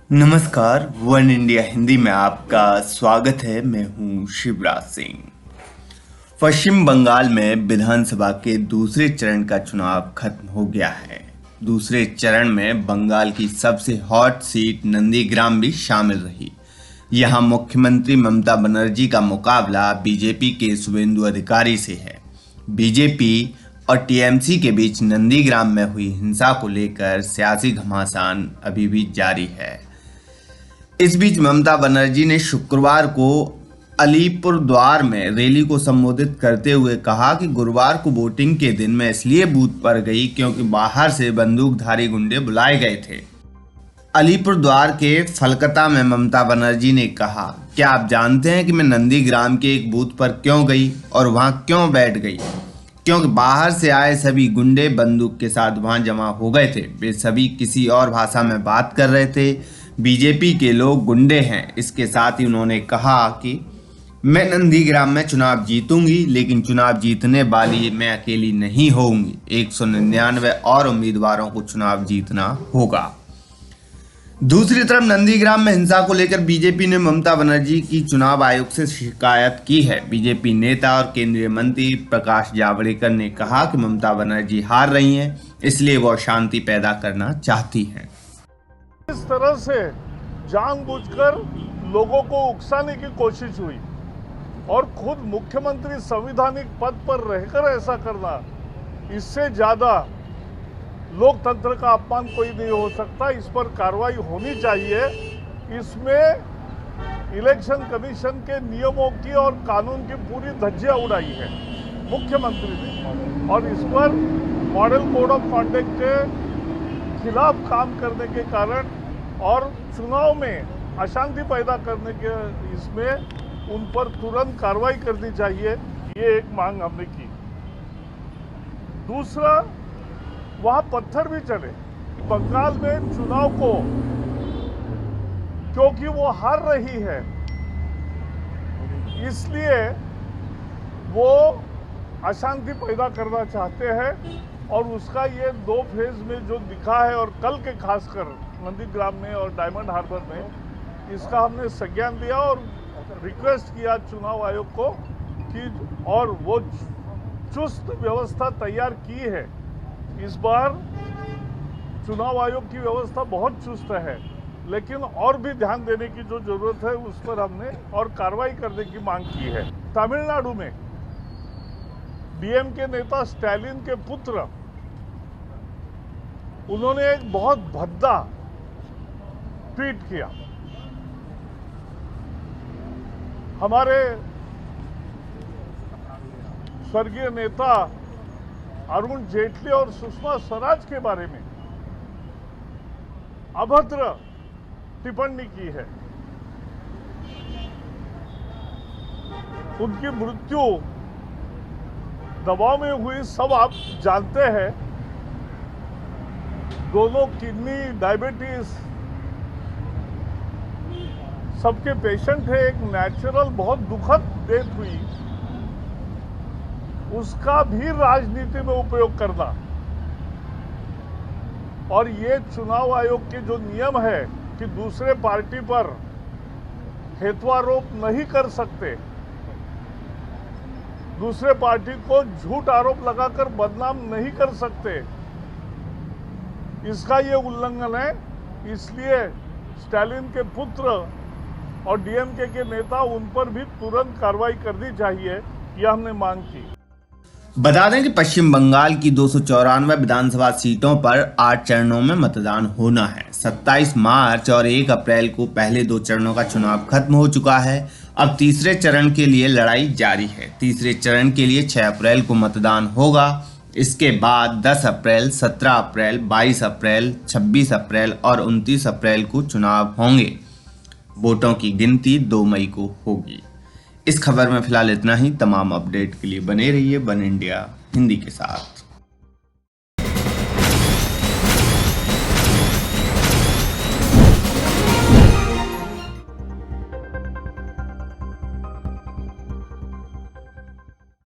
नमस्कार। One India Hindi में आपका स्वागत है। मैं हूं शिवराज सिंह। पश्चिम बंगाल में विधानसभा के दूसरे चरण का चुनाव खत्म हो गया है। दूसरे चरण में बंगाल की सबसे हॉट सीट नंदीग्राम भी शामिल रही। यहां मुख्यमंत्री ममता बनर्जी का मुकाबला बीजेपी के शुभेंदु अधिकारी से है। बीजेपी और टीएमसी के बीच नंदीग्राम में हुई हिंसा को लेकर सियासी घमासान अभी भी जारी है। इस बीच ममता बनर्जी ने शुक्रवार को अलीपुरद्वार में रैली को संबोधित करते हुए कहा कि गुरुवार को वोटिंग के दिन मैं इसलिए बूथ पर गई क्योंकि बाहर से बंदूकधारी गुंडे बुलाए गए थे। अलीपुरद्वार के फलकता में ममता बनर्जी ने कहा, क्या आप जानते हैं कि मैं नंदीग्राम के एक बूथ पर क्यों गई और वहां क्यों बैठ गई? क्योंकि बाहर से आए सभी गुंडे बंदूक के साथ वहां जमा हो गए थे। वे सभी किसी और भाषा में बात कर रहे थे। बीजेपी के लोग गुंडे हैं। इसके साथ ही उन्होंने कहा कि मैं नंदीग्राम में चुनाव जीतूंगी, लेकिन चुनाव जीतने वाली मैं अकेली नहीं होऊंगी। 199 और उम्मीदवारों को चुनाव जीतना होगा। दूसरी तरफ नंदीग्राम में हिंसा को लेकर बीजेपी ने ममता बनर्जी की चुनाव आयोग से शिकायत की है। बीजेपी नेता और केंद्रीय मंत्री प्रकाश जावड़ेकर ने कहा कि ममता बनर्जी हार रही हैं, इसलिए वह शांति पैदा करना चाहती हैं। इस तरह से जानबूझकर लोगों को उकसाने की कोशिश हुई और खुद मुख्यमंत्री संवैधानिक पद पर रहकर ऐसा करना, इससे ज्यादा लोकतंत्र का अपमान कोई नहीं हो सकता। इस पर कार्रवाई होनी चाहिए। इसमें इलेक्शन कमीशन के नियमों की और कानून की पूरी धज्जियां उड़ाई है मुख्यमंत्री ने, और इस पर मॉडल कोड ऑफ कॉन्डक्ट के खिलाफ काम करने के कारण और चुनाव में अशांति पैदा करने के इसमें उन पर तुरंत कार्रवाई करनी चाहिए। ये एक मांग हमने की। दूसरा, वहां पत्थर भी चले बंगाल में चुनाव को, क्योंकि वो हार रही है, इसलिए वो अशांति पैदा करना चाहते हैं। और उसका ये 2 फेज में जो दिखा है, और कल के खासकर नंदीग्राम में और डायमंड हार्बर में, इसका हमने संज्ञान लिया और रिक्वेस्ट किया चुनाव आयोग को कि, और वो चुस्त व्यवस्था तैयार की है। इस बार चुनाव आयोग की व्यवस्था बहुत चुस्त है, लेकिन और भी ध्यान देने की जो जरूरत है उस पर हमने और कार्रवाई करने की मांग की है। तमिलनाडु में डीएमके नेता स्टालिन के पुत्र, उन्होंने एक बहुत भद्दा ट्वीट किया। हमारे स्वर्गीय नेता अरुण जेटली और सुषमा स्वराज के बारे में अभद्र टिप्पणी की है। उनकी मृत्यु दबाव में हुई, सब आप जानते हैं। दोनों किडनी, डायबिटीज, सबके पेशेंट है। एक नेचुरल बहुत दुखद डेथ हुई, उसका भी राजनीति में उपयोग करना। और ये चुनाव आयोग के जो नियम है कि दूसरे पार्टी पर हेतुआरोप नहीं कर सकते, दूसरे पार्टी को झूठ आरोप लगाकर बदनाम नहीं कर सकते, इसका ये उल्लंघन है। इसलिए स्टालिन के पुत्र और डीएमके के नेता, उन पर भी तुरंत कार्रवाई करनी चाहिए, यह हमने मांग की। बता दें कि पश्चिम बंगाल की 294 विधानसभा सीटों पर 8 चरणों में मतदान होना है। 27 मार्च और 1 अप्रैल को पहले 2 चरणों का चुनाव खत्म हो चुका है। अब तीसरे चरण के लिए लड़ाई जारी है। तीसरे चरण के लिए 6 अप्रैल को मतदान होगा। इसके बाद 10 अप्रैल, 17 अप्रैल, 22 अप्रैल, 26 अप्रैल और 29 अप्रैल को चुनाव होंगे। वोटों की गिनती 2 मई को होगी। इस खबर में फिलहाल इतना ही। तमाम अपडेट के लिए बने रहिए वन इंडिया हिंदी के साथ।